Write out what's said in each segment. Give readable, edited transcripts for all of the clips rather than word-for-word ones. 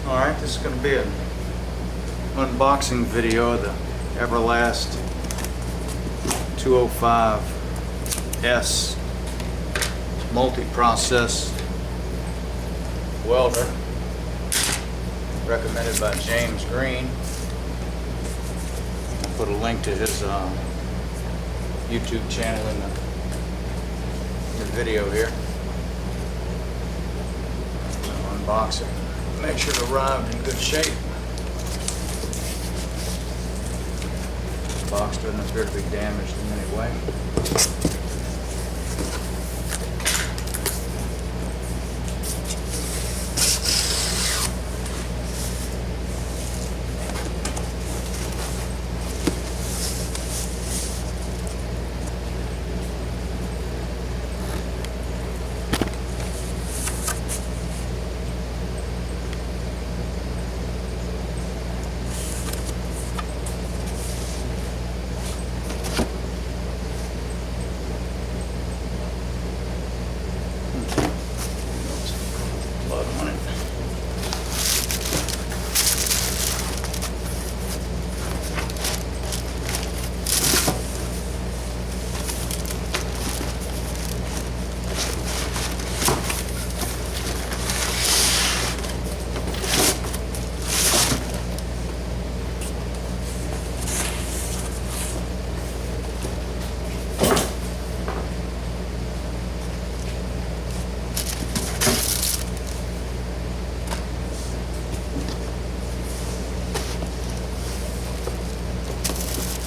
Alright, this is going to be an unboxing video of the EverLast 205S multi-process welder, recommended by James Greene. I'll put a link to his YouTube channel in the video here. I'll unbox it. Make sure it arrived in good shape. The box doesn't appear to be damaged in any way.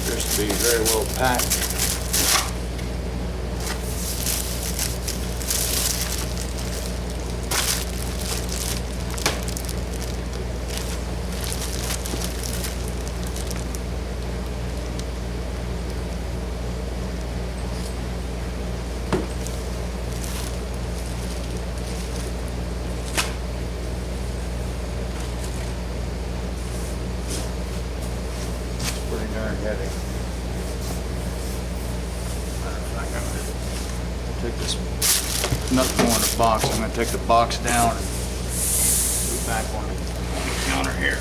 Appears to be very well packed. Pretty darn heavy. Take this nothing more in the box. I'm going to take the box down and put it back on the counter here.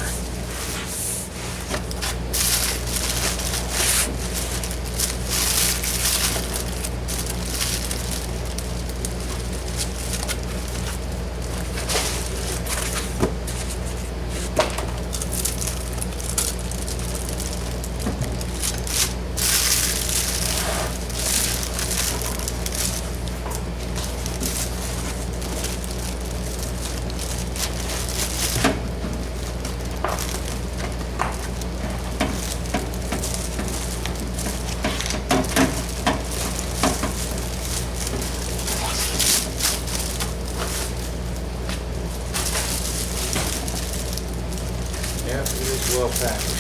Yeah, it is well packaged.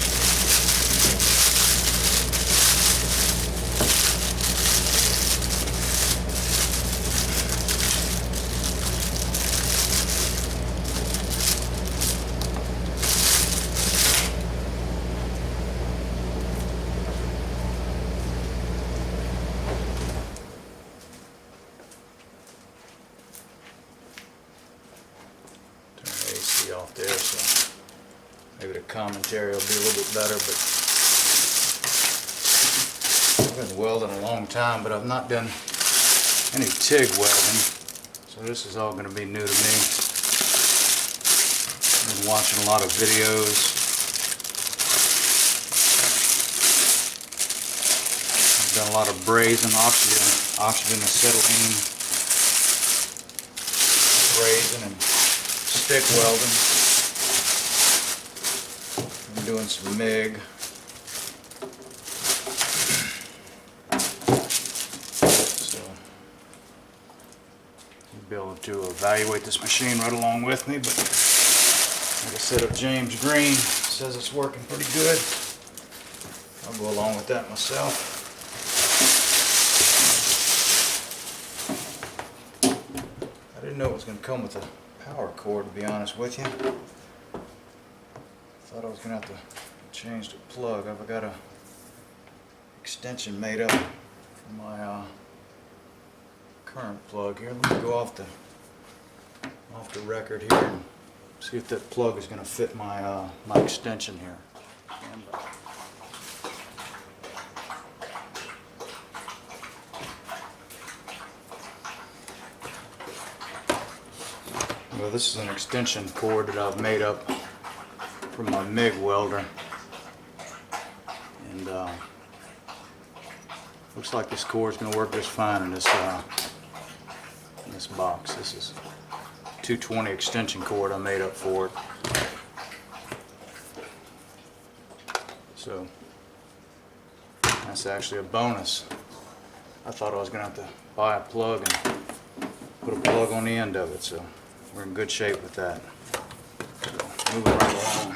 Turn the AC off there so maybe the commentary will be a little bit better, but I've been welding a long time, but I've not done any TIG welding, so this is all going to be new to me. I've been watching a lot of videos. I've done a lot of brazing, oxygen acetylene brazing and stick welding. I'm doing some MIG. So you'll be able to evaluate this machine right along with me, but like I said, if James Greene says it's working pretty good, I'll go along with that myself. I didn't know it was going to come with a power cord, to be honest with you. Thought I was going to have to change the plug. I've got a extension made up for my current plug here. Let me go off the record here and see See if that plug is going to fit my my extension here. Stand by. Well, this is an extension cord that I've made up from my MIG welder, and looks like this cord is going to work just fine in this box. This is 220 extension cord I made up for it. So that's actually a bonus. I thought I was going to have to buy a plug and put a plug on the end of it, so we're in good shape with that. So, moving right along.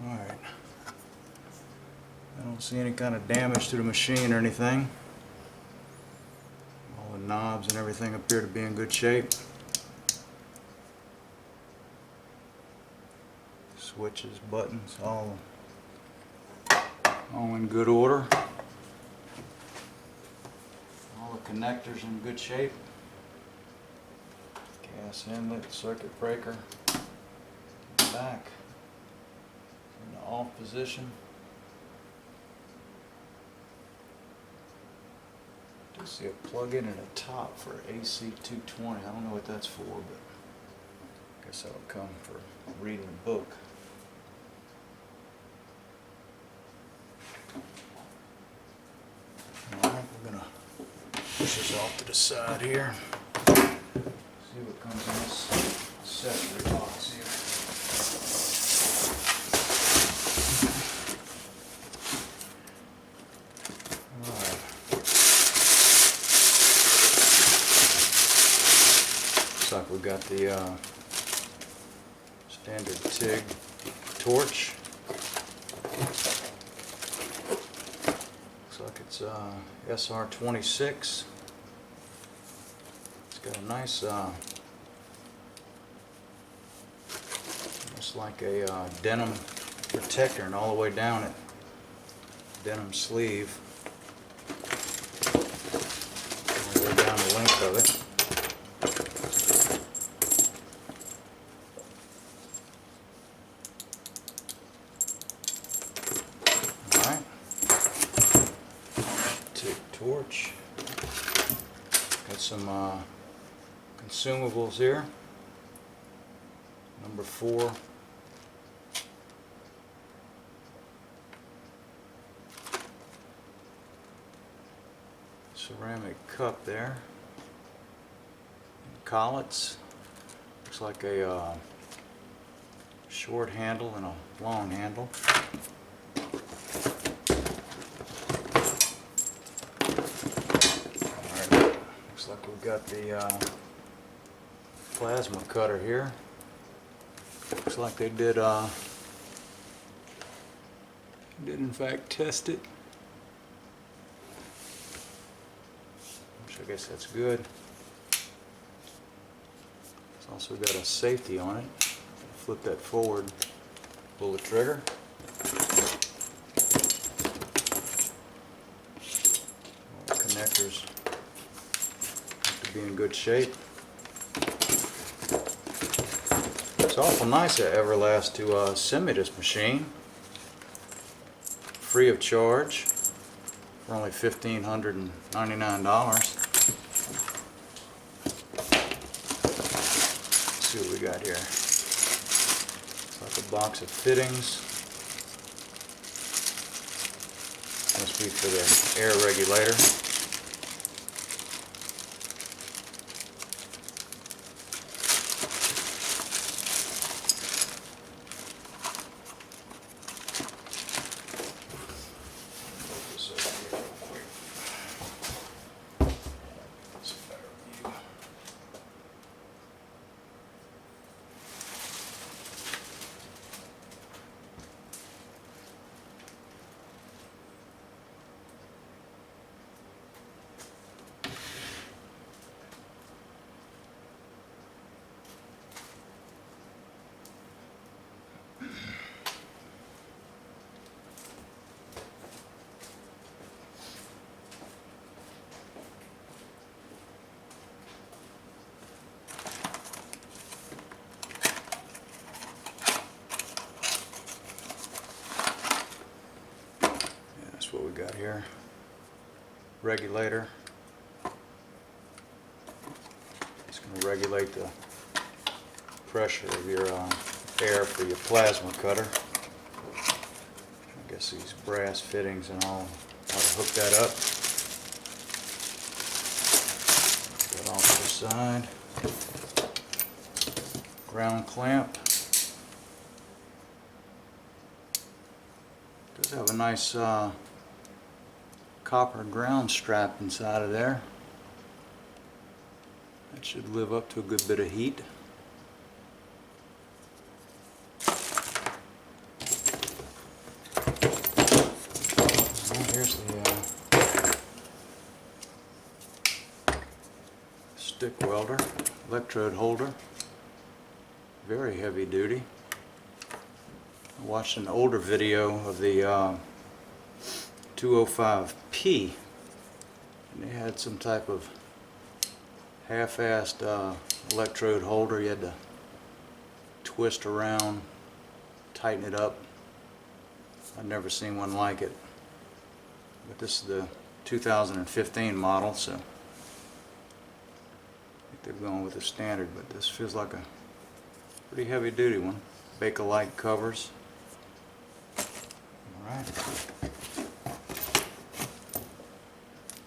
Alright. I don't see any kind of damage to the machine or anything. All the knobs and everything appear to be in good shape. Switches, buttons, all in good order. All the connectors in good shape. Gas inlet, circuit breaker, back in the off position. I do see a plug-in at the top for AC 220. I don't know what that's for, but I guess that'll come for reading the book. Alright, we're going to push this off to the side here. See what comes in this accessory box here. Alright. Looks like we've got the standard TIG torch. It's SR26. It's got a nice, almost like a denim protector, and all the way down it, denim sleeve, all the way down the length of it. Torch. Got some consumables here. Number 4. Ceramic cup there. And collets. Looks like a short handle and a long handle. Like we've got the plasma cutter here. Looks like they did in fact test it. Which I guess that's good. It's also got a safety on it. Flip that forward, pull the trigger. All the connectors be in good shape. It's awful nice at EverLast to send me this machine free of charge for only $1,599. Let's see what we got here. It's like a box of fittings. Must be for the air regulator. That's what we got here. Regulator. It's going to regulate the pressure of your air for your plasma cutter. I guess these brass fittings and all, how to hook that up. Put that off to the side. Ground clamp. Does have a nice copper ground strap inside of there. That should live up to a good bit of heat. Here's the stick welder, electrode holder. Very heavy duty. I watched an older video of the 205P, and they had some type of half-assed electrode holder. You had to twist around, tighten it up. I've never seen one like it. But this is the 2015 model, so I think they're going with the standard, but this feels like a pretty heavy duty one. Bakelite covers. Alright.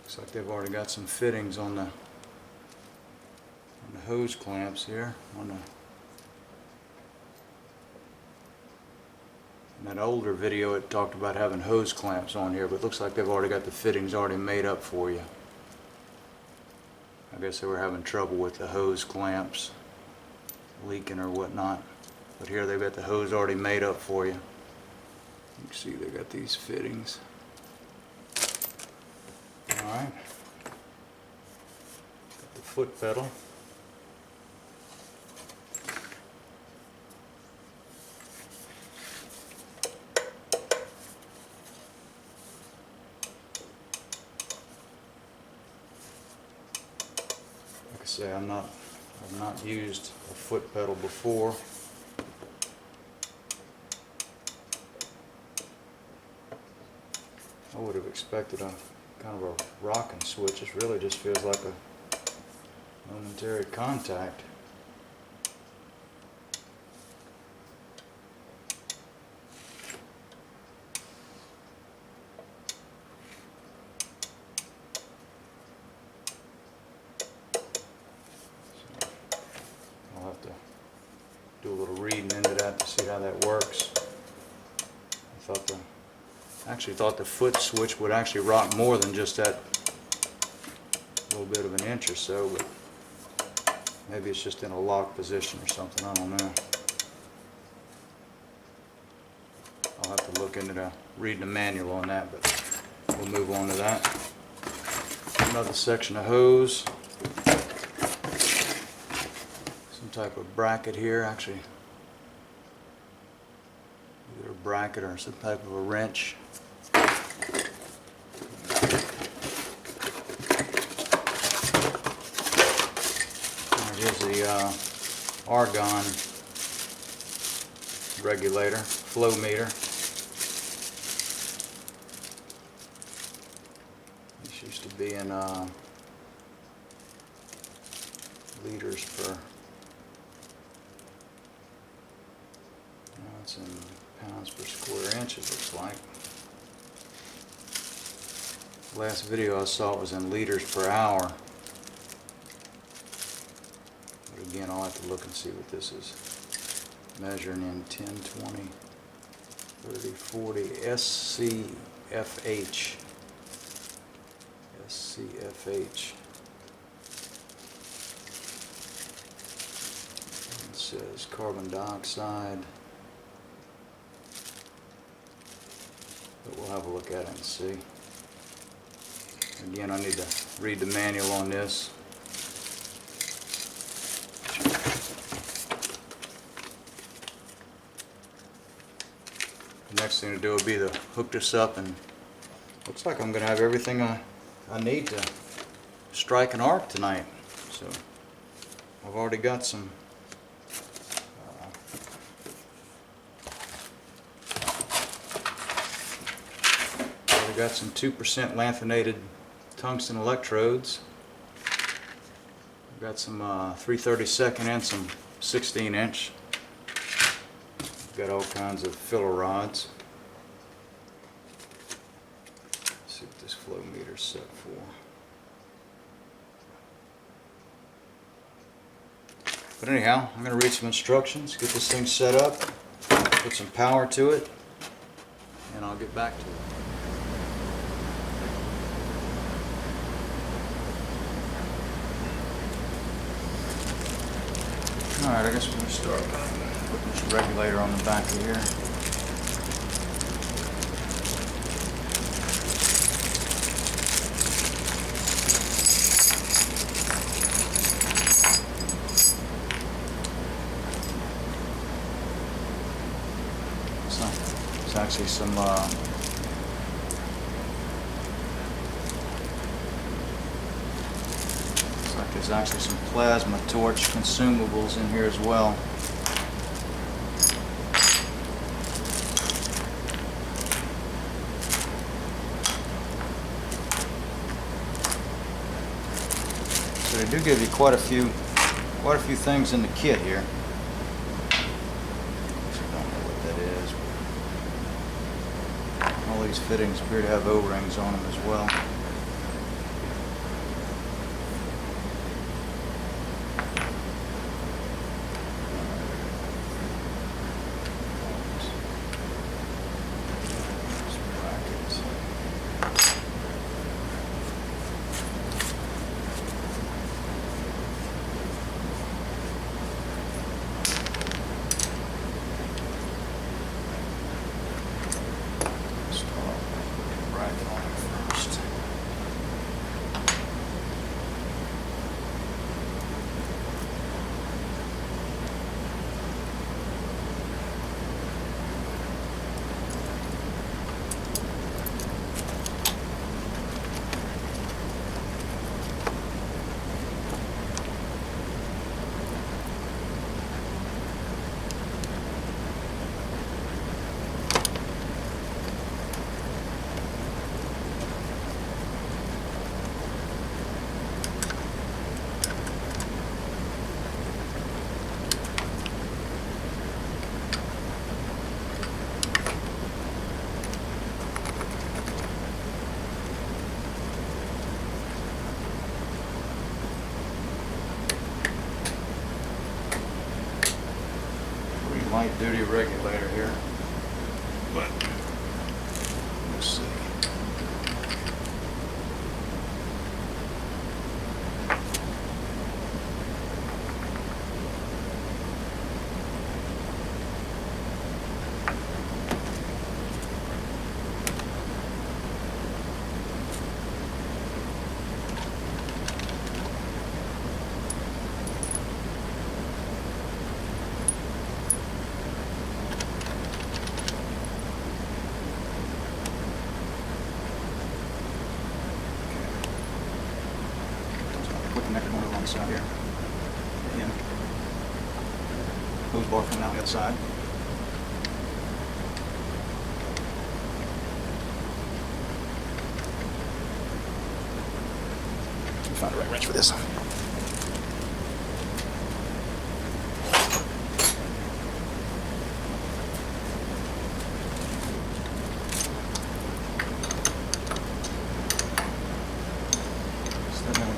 Looks like they've already got some fittings on the hose clamps here. In that older video it talked about having hose clamps on here, but it looks like they've already got the fittings already made up for you. I guess they were having trouble with the hose clamps leaking or whatnot, but here they've got the hose already made up for you. You can see they got these fittings. Alright, got the foot pedal. Like I say, I've not used a foot pedal before. I would have expected a kind of a rocking switch. This really just feels like a momentary contact. I'll have to do a little reading into that to see how that works. I actually thought the foot switch would actually rock more than just that little bit of an inch or so, but maybe it's just in a lock position or something, I don't know. I'll have to look into reading the manual on that, but we'll move on to that. Another section of hose. Some type of bracket here, actually. Either a bracket or some type of a wrench. Here's the Argon regulator, flow meter. This used to be in liters per, now it's in pounds per square inch, it looks like. Last video I saw it was in liters per hour. But again, I'll have to look and see what this is measuring in 10, 20, 30, 40, SCFH. SCFH. It says carbon dioxide. But we'll have a look at it and see. Again, I need to read the manual on this. The next thing to do will be to hook this up, and looks like I'm going to have everything I need to strike an arc tonight. So I've already got some got some 2% lanthanated tungsten electrodes. We've got some 3/32 and some 16-inch. Got all kinds of filler rods. Let's see what this flow meter's set for. But anyhow, I'm going to read some instructions, get this thing set up, put some power to it, and I'll get back to it. Alright, I guess we're going to start by putting this regulator on the back of here. It's actually some there's actually some plasma torch consumables in here as well. So they do give you quite a few things in the kit here. I don't know what that is. All these fittings appear to have O-rings on them as well. Light duty regulator here, but let's see. Connected on the wrong side here. Again, hose bar coming out the outside. Find the right wrench for this.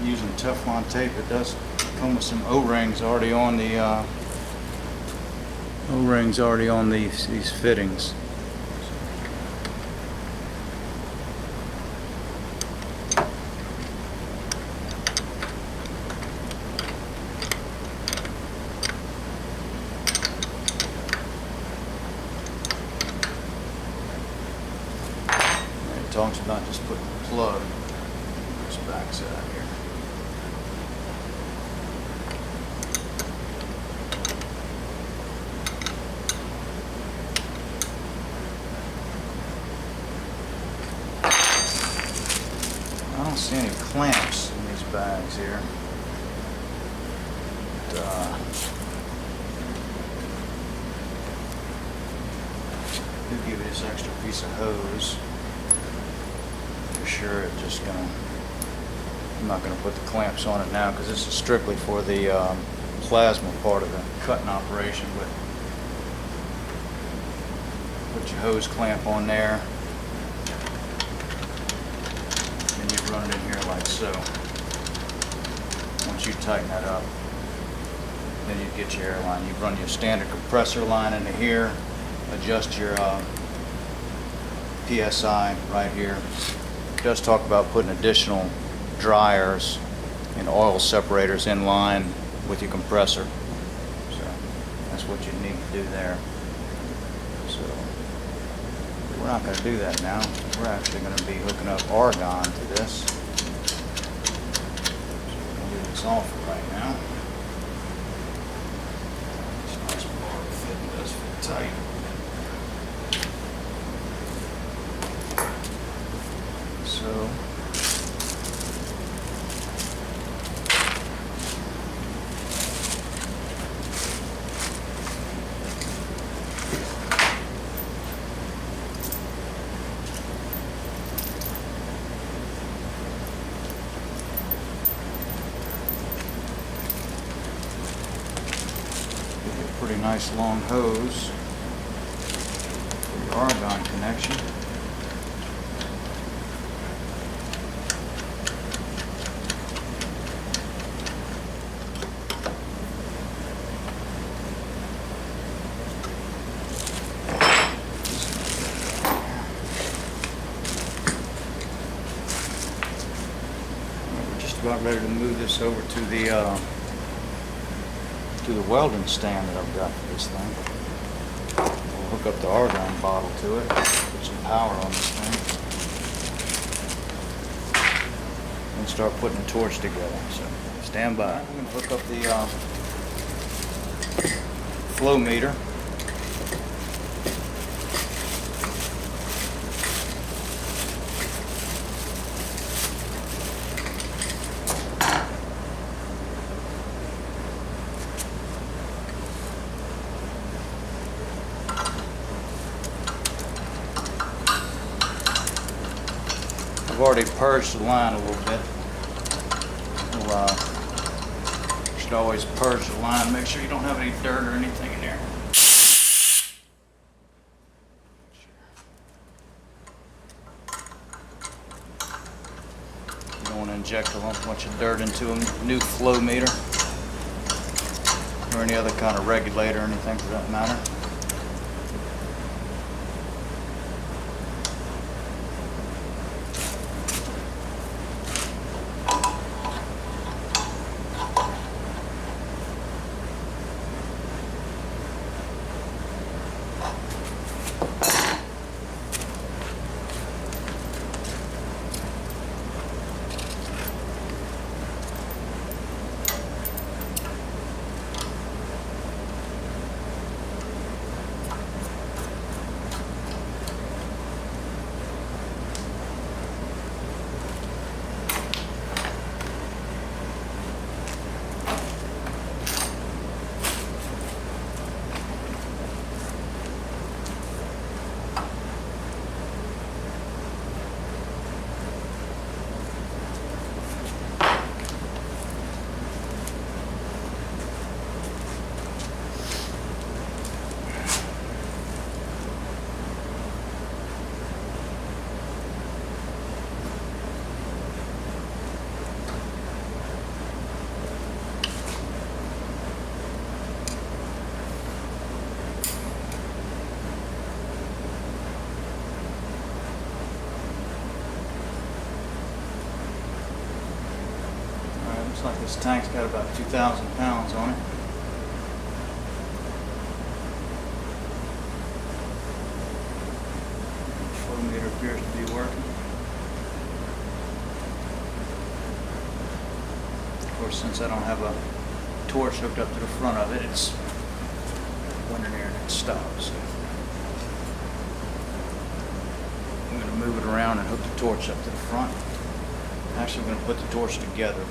Using Teflon tape, it does come with some O-rings already on the these fittings. And it talks about just putting a plug on this back side here. I don't see any clamps in these bags here. They'll give you this extra piece of hose. sure it's just gonna, I'm not gonna put the clamps on it now because this is strictly for the plasma part of the cutting operation, but put your hose clamp on there, and you run it in here like so. Once you tighten that up, then you get your airline. You run your standard compressor line into here, adjust your PSI right here. It does talk about putting additional dryers and oil separators in line with your compressor. So that's what you need to do there. So we're not going to do that now. We're actually going to be hooking up Argon to this. So we're going to leave this off for right now. This nice bar fitting does fit tight. So pretty nice long hose for your Argon connection. We're just about ready to move this over to the welding stand that I've got for this thing. We'll hook up the Argon bottle to it, put some power on this thing, and start putting the torch together. So stand by. I'm going to hook up the flow meter. I've already purged the line a little bit. You should always purge the line. Make sure you don't have any dirt or anything in there. You don't want to inject a bunch of dirt into a new flow meter or any other kind of regulator or anything for that matter. Looks like this tank's got about 2,000 pounds on it. Flow meter appears to be working. Of course, since I don't have a torch hooked up to the front of it, it's went in there and it stops. So I'm going to move it around and hook the torch up to the front. Actually, I'm going to put the torch together.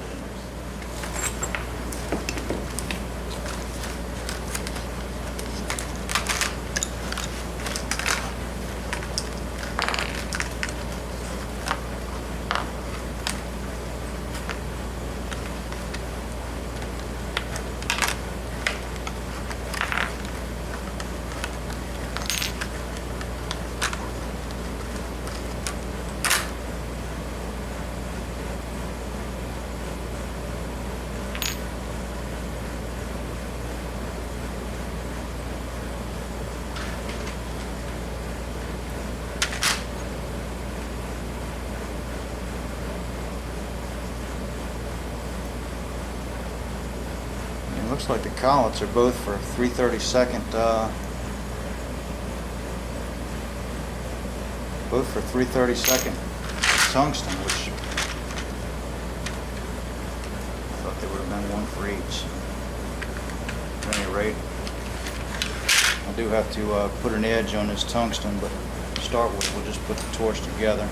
Looks like the collets are both for 3/32, both for 3/32 tungsten, which I thought they would have been one for each. At any rate, I do have to put an edge on this tungsten, but to start with, we'll just put the torch together.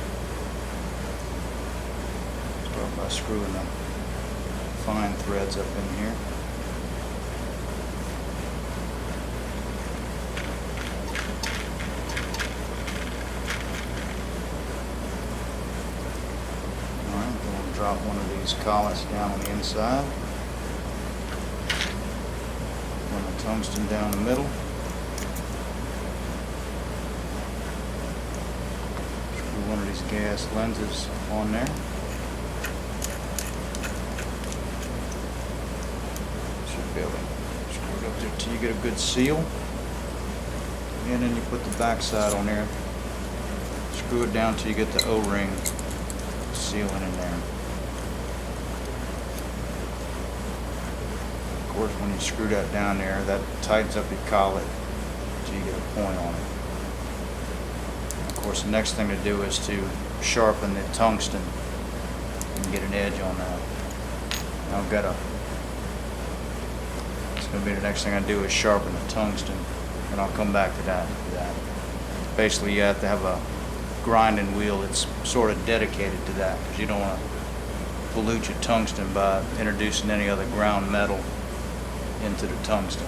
Start by screwing the fine threads up in here. Alright, we'll drop one of these collets down on the inside. Run the tungsten down the middle. Screw one of these gas lenses on there. Should be able to screw it up there till you get a good seal. And then you put the back side on there. Screw it down till you get the O-ring sealing in there. Of course, when you screw that down there, that tightens up your collet until you get a point on it. And of course, the next thing to do is to sharpen the tungsten and get an edge on that. Now I've got it's going to be the next thing I do is sharpen the tungsten, and I'll come back to that after that. Basically, you have to have a grinding wheel that's sort of dedicated to that, because you don't want to pollute your tungsten by introducing any other ground metal into the tungsten.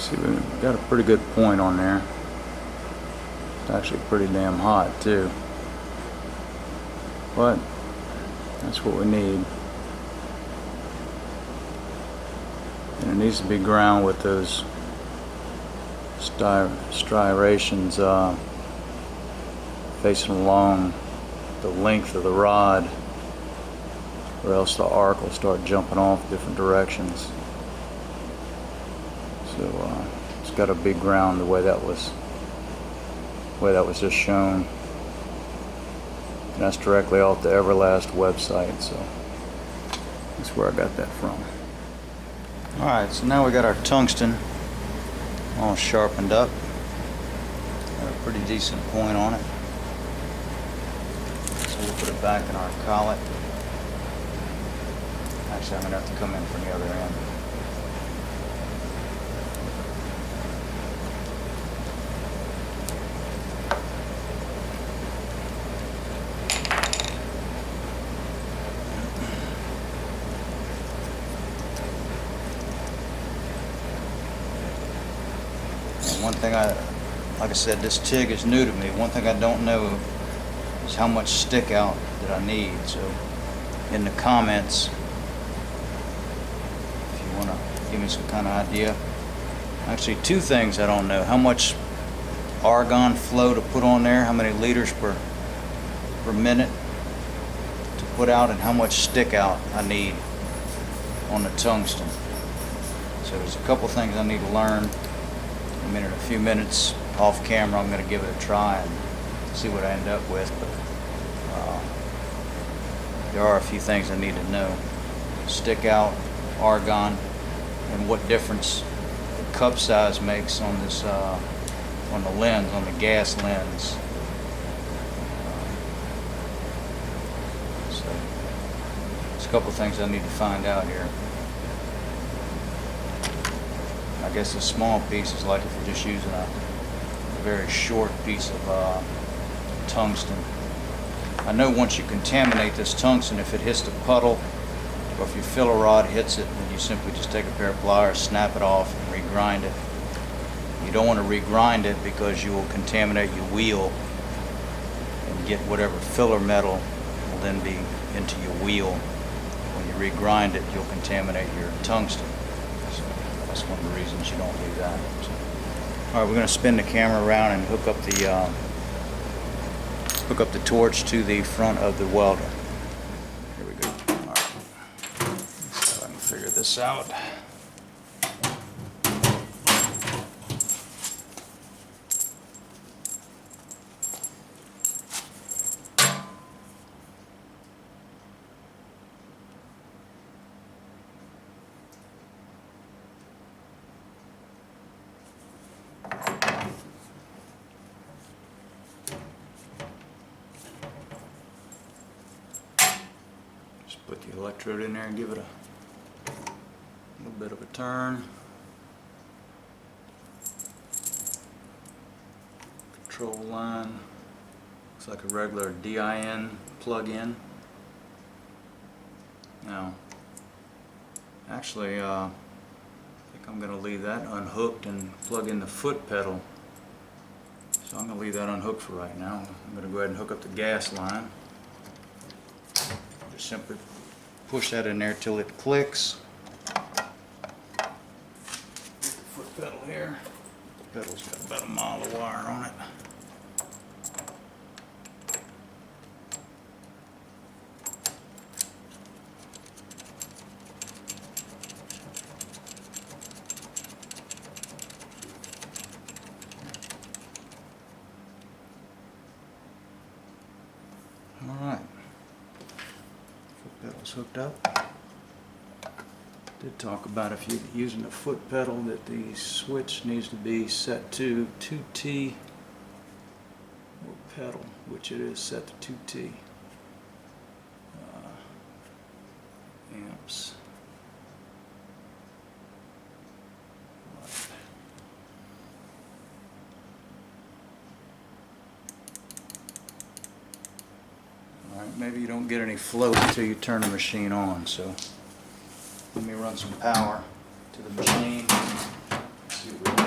See, we've got a pretty good point on there. It's actually pretty damn hot too. But that's what we need. And it needs to be ground with those striations facing along the length of the rod, or else the arc will start jumping off different directions. So it's got to be ground the way that was just shown. And that's directly off the EverLast website, so that's where I got that from. Alright, so now we got our tungsten all sharpened up. Got a pretty decent point on it. So we'll put it back in our collet. Actually, I'm going to have to come in from the other end. One thing like I said, this TIG is new to me. One thing I don't know is how much stick out that I need. So in the comments, if you want to give me some kind of idea. Actually, two things I don't know. How much argon flow to put on there, how many liters per minute to put out, and how much stick out I need on the tungsten. So there's a couple things I need to learn. In a few minutes off camera, I'm going to give it a try and see what I end up with, but there are a few things I need to know. Stick out, argon, and what difference the cup size makes on this on the lens, on the gas lens. So there's a couple things I need to find out here. I guess a small piece is like if you're just using a very short piece of tungsten. I know once you contaminate this tungsten, if it hits the puddle, or if your filler rod hits it, then you simply just take a pair of pliers, snap it off, and regrind it. You don't want to regrind it because you will contaminate your wheel and get whatever filler metal will then be into your wheel. When you regrind it, you'll contaminate your tungsten. That's one of the reasons you don't do that. So, all right, we're going to spin the camera around and hook up the torch to the front of the welder. Here we go. All right. Let's see if I can figure this out. Put the electrode in there and give it a little bit of a turn. Control line. Looks like a regular DIN plug-in. Now, actually, I think I'm going to leave that unhooked and plug in the foot pedal. So I'm going to leave that unhooked for right now. I'm going to go ahead and hook up the gas line. Just simply push that in there till it clicks. Foot pedal here. The pedal's got about a mile of wire on it. All right. Pedal's hooked up. Did talk about if you're using a foot pedal that the switch needs to be set to 2T or pedal, which it is set to 2T amps. Alright, maybe you don't get any flow until you turn the machine on, so let me run some power to the machine. See what we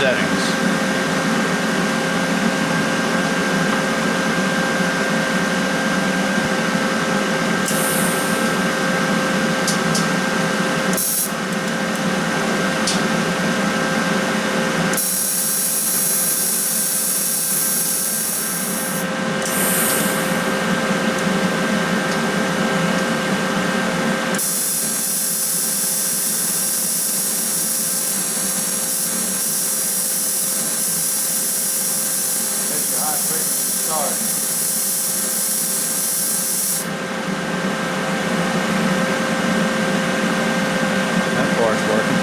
settings. That part's working.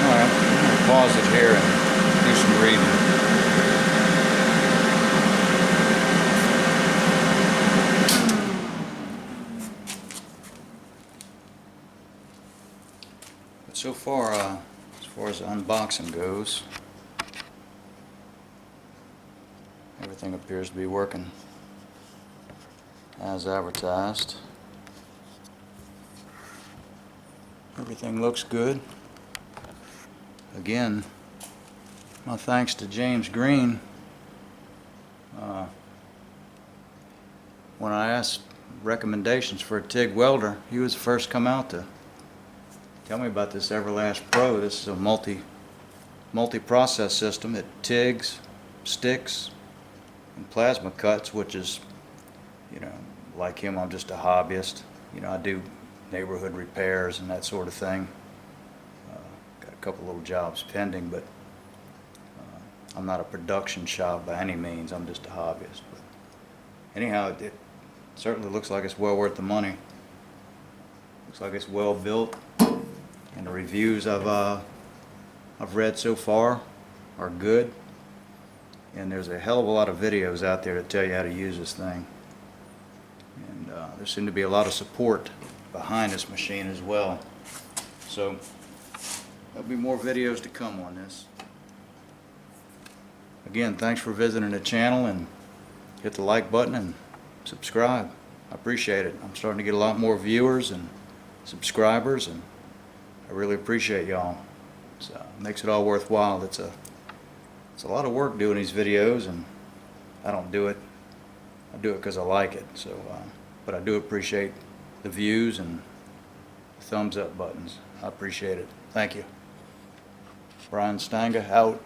Alright, I'm going to pause it here and do some reading. But so far, as far as the unboxing goes, everything appears to be working as advertised. Everything looks good. Again, my thanks to James Greene. When I asked recommendations for a TIG welder, he was the first to come out to tell me about this EverLast Pro. This is a multi-process system. It TIGs, sticks, and plasma cuts, which is, you know, like him, I'm just a hobbyist. You know, I do neighborhood repairs and that sort of thing. Got a couple little jobs pending, but I'm not a production shop by any means. I'm just a hobbyist. But anyhow, it certainly looks like it's well worth the money. Looks like it's well built, and the reviews I've read so far are good. And there's a hell of a lot of videos out there to tell you how to use this thing. And there seemed to be a lot of support behind this machine as well. So there'll be more videos to come on this. Again, thanks for visiting the channel, and hit the like button and subscribe. I appreciate it. I'm starting to get a lot more viewers and subscribers, and I really appreciate y'all. So it makes it all worthwhile. It's a lot of work doing these videos, and I don't do it. I do it because I like it. So, but I do appreciate the views and the thumbs up buttons. I appreciate it. Thank you. Brian Stanga out.